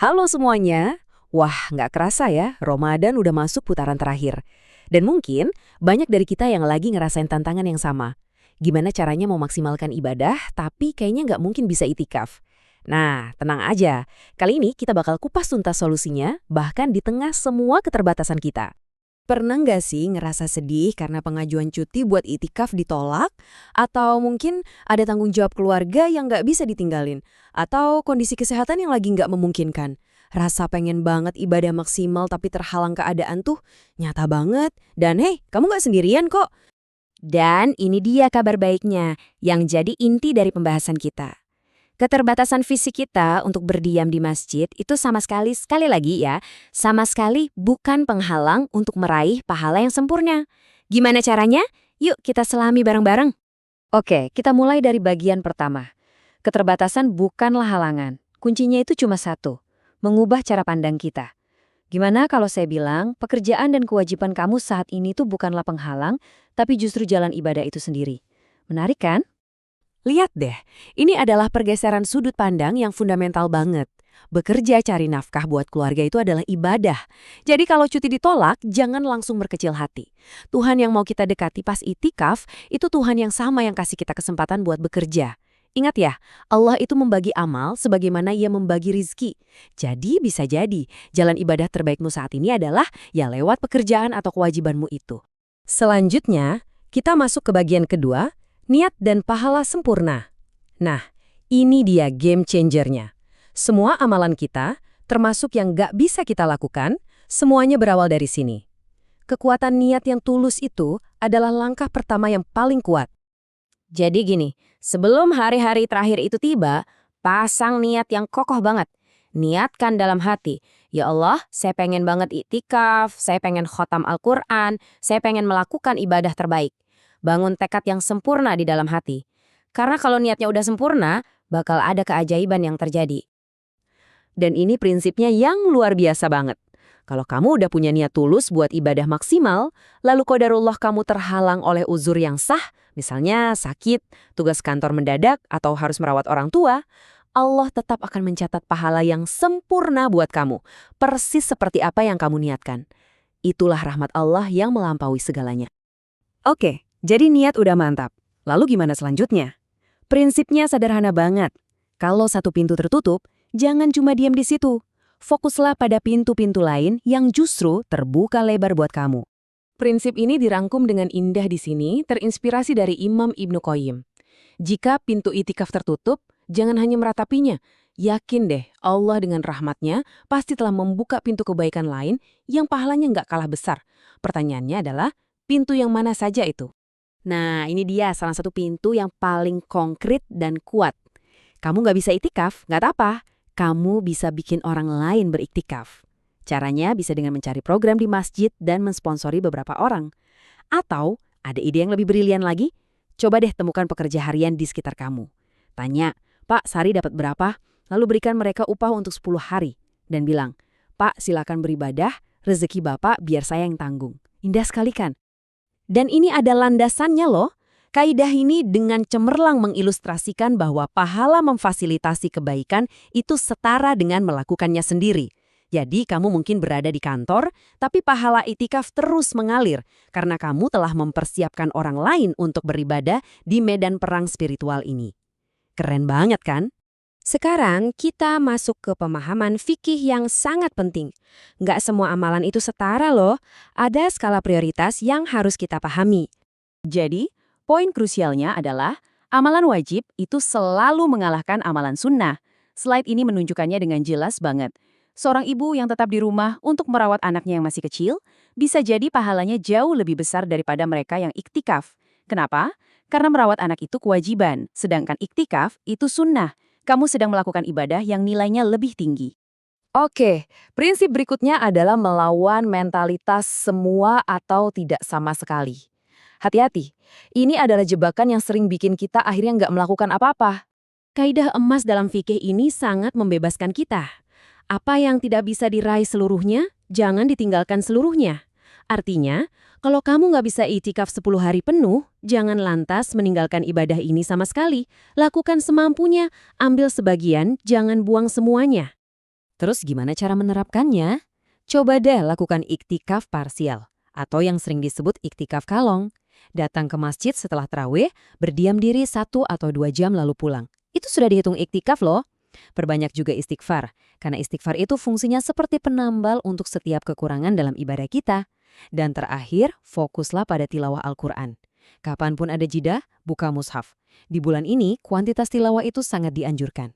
Halo semuanya. Wah, nggak kerasa ya, Ramadan udah masuk putaran terakhir. Dan mungkin banyak dari kita yang lagi ngerasain tantangan yang sama. Gimana caranya mau maksimalkan ibadah, tapi kayaknya nggak mungkin bisa itikaf. Nah, tenang aja. Kali ini kita bakal kupas tuntas solusinya, bahkan di tengah semua keterbatasan kita. Pernah nggak sih ngerasa sedih karena pengajuan cuti buat itikaf ditolak? Atau mungkin ada tanggung jawab keluarga yang nggak bisa ditinggalin? Atau kondisi kesehatan yang lagi nggak memungkinkan? Rasa pengen banget ibadah maksimal tapi terhalang keadaan tuh nyata banget. Dan hey, kamu nggak sendirian kok. Dan ini dia kabar baiknya, yang jadi inti dari pembahasan kita. Keterbatasan fisik kita untuk berdiam di masjid itu sekali lagi ya, sama sekali bukan penghalang untuk meraih pahala yang sempurna. Gimana caranya? Yuk kita selami bareng-bareng. Oke, kita mulai dari bagian pertama. Keterbatasan bukanlah halangan. Kuncinya itu cuma satu, mengubah cara pandang kita. Gimana kalau saya bilang, pekerjaan dan kewajiban kamu saat ini tuh bukanlah penghalang, tapi justru jalan ibadah itu sendiri. Menarik kan? Lihat deh, ini adalah pergeseran sudut pandang yang fundamental banget. Bekerja cari nafkah buat keluarga itu adalah ibadah. Jadi kalau cuti ditolak, jangan langsung berkecil hati. Tuhan yang mau kita dekati pas itikaf, itu Tuhan yang sama yang kasih kita kesempatan buat bekerja. Ingat ya, Allah itu membagi amal sebagaimana Ia membagi rizki. Jadi bisa jadi, jalan ibadah terbaikmu saat ini adalah ya lewat pekerjaan atau kewajibanmu itu. Selanjutnya, kita masuk ke bagian kedua, niat dan pahala sempurna. Nah, ini dia game changernya. Semua amalan kita, termasuk yang nggak bisa kita lakukan, semuanya berawal dari sini. Kekuatan niat yang tulus itu adalah langkah pertama yang paling kuat. Jadi gini, sebelum hari-hari terakhir itu tiba, pasang niat yang kokoh banget. Niatkan dalam hati, ya Allah, saya pengen banget iktikaf, saya pengen khotam Al-Quran, saya pengen melakukan ibadah terbaik. Bangun tekad yang sempurna di dalam hati. Karena kalau niatnya udah sempurna, bakal ada keajaiban yang terjadi. Dan ini prinsipnya yang luar biasa banget. Kalau kamu udah punya niat tulus buat ibadah maksimal, lalu qadarullah kamu terhalang oleh uzur yang sah, misalnya sakit, tugas kantor mendadak, atau harus merawat orang tua, Allah tetap akan mencatat pahala yang sempurna buat kamu, persis seperti apa yang kamu niatkan. Itulah rahmat Allah yang melampaui segalanya. Oke, jadi niat udah mantap. Lalu gimana selanjutnya? Prinsipnya sederhana banget. Kalau satu pintu tertutup, jangan cuma diam di situ. Fokuslah pada pintu-pintu lain yang justru terbuka lebar buat kamu. Prinsip ini dirangkum dengan indah di sini, terinspirasi dari Imam Ibnu Qayyim. Jika pintu itikaf tertutup, jangan hanya meratapinya. Yakin deh, Allah dengan rahmatnya pasti telah membuka pintu kebaikan lain yang pahalanya nggak kalah besar. Pertanyaannya adalah, pintu yang mana saja itu? Nah, ini dia salah satu pintu yang paling konkret dan kuat. Kamu nggak bisa itikaf, nggak apa-apa. Kamu bisa bikin orang lain beriktikaf. Caranya bisa dengan mencari program di masjid dan mensponsori beberapa orang. Atau, ada ide yang lebih brilian lagi? Coba deh temukan pekerja harian di sekitar kamu. Tanya, Pak, sehari dapat berapa? Lalu berikan mereka upah untuk 10 hari. Dan bilang, Pak, silakan beribadah, rezeki Bapak biar saya yang tanggung. Indah sekali kan? Dan ini ada landasannya loh. Kaidah ini dengan cemerlang mengilustrasikan bahwa pahala memfasilitasi kebaikan itu setara dengan melakukannya sendiri. Jadi kamu mungkin berada di kantor, tapi pahala itikaf terus mengalir karena kamu telah mempersiapkan orang lain untuk beribadah di medan perang spiritual ini. Keren banget kan? Sekarang kita masuk ke pemahaman fikih yang sangat penting. Nggak semua amalan itu setara loh. Ada skala prioritas yang harus kita pahami. Jadi, poin krusialnya adalah amalan wajib itu selalu mengalahkan amalan sunnah. Slide ini menunjukkannya dengan jelas banget. Seorang ibu yang tetap di rumah untuk merawat anaknya yang masih kecil, bisa jadi pahalanya jauh lebih besar daripada mereka yang iktikaf. Kenapa? Karena merawat anak itu kewajiban, sedangkan iktikaf itu sunnah. Kamu sedang melakukan ibadah yang nilainya lebih tinggi. Oke, prinsip berikutnya adalah melawan mentalitas semua atau tidak sama sekali. Hati-hati, ini adalah jebakan yang sering bikin kita akhirnya nggak melakukan apa-apa. Kaidah emas dalam fikih ini sangat membebaskan kita. Apa yang tidak bisa diraih seluruhnya, jangan ditinggalkan seluruhnya. Artinya, kalau kamu nggak bisa itikaf 10 hari penuh, jangan lantas meninggalkan ibadah ini sama sekali. Lakukan semampunya, ambil sebagian, jangan buang semuanya. Terus gimana cara menerapkannya? Coba deh lakukan iktikaf parsial, atau yang sering disebut iktikaf kalong. Datang ke masjid setelah tarawih, berdiam diri 1 atau 2 jam lalu pulang. Itu sudah dihitung iktikaf loh. Perbanyak juga istighfar, karena istighfar itu fungsinya seperti penambal untuk setiap kekurangan dalam ibadah kita. Dan terakhir, fokuslah pada tilawah Al-Quran. Kapanpun ada jeda, buka mushaf. Di bulan ini, kuantitas tilawah itu sangat dianjurkan.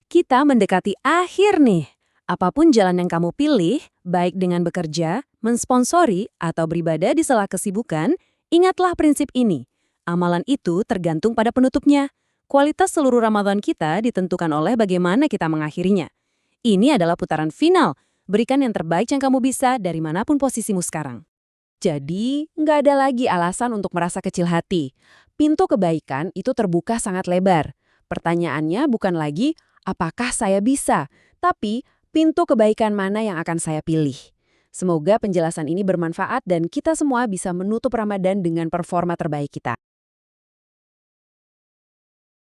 Kita mendekati akhir nih. Apapun jalan yang kamu pilih, baik dengan bekerja, mensponsori, atau beribadah di sela kesibukan, ingatlah prinsip ini. Amalan itu tergantung pada penutupnya. Kualitas seluruh Ramadan kita ditentukan oleh bagaimana kita mengakhirinya. Ini adalah putaran final. Berikan yang terbaik yang kamu bisa dari manapun posisimu sekarang. Jadi, nggak ada lagi alasan untuk merasa kecil hati. Pintu kebaikan itu terbuka sangat lebar. Pertanyaannya bukan lagi, apakah saya bisa? Tapi, pintu kebaikan mana yang akan saya pilih? Semoga penjelasan ini bermanfaat dan kita semua bisa menutup Ramadan dengan performa terbaik kita.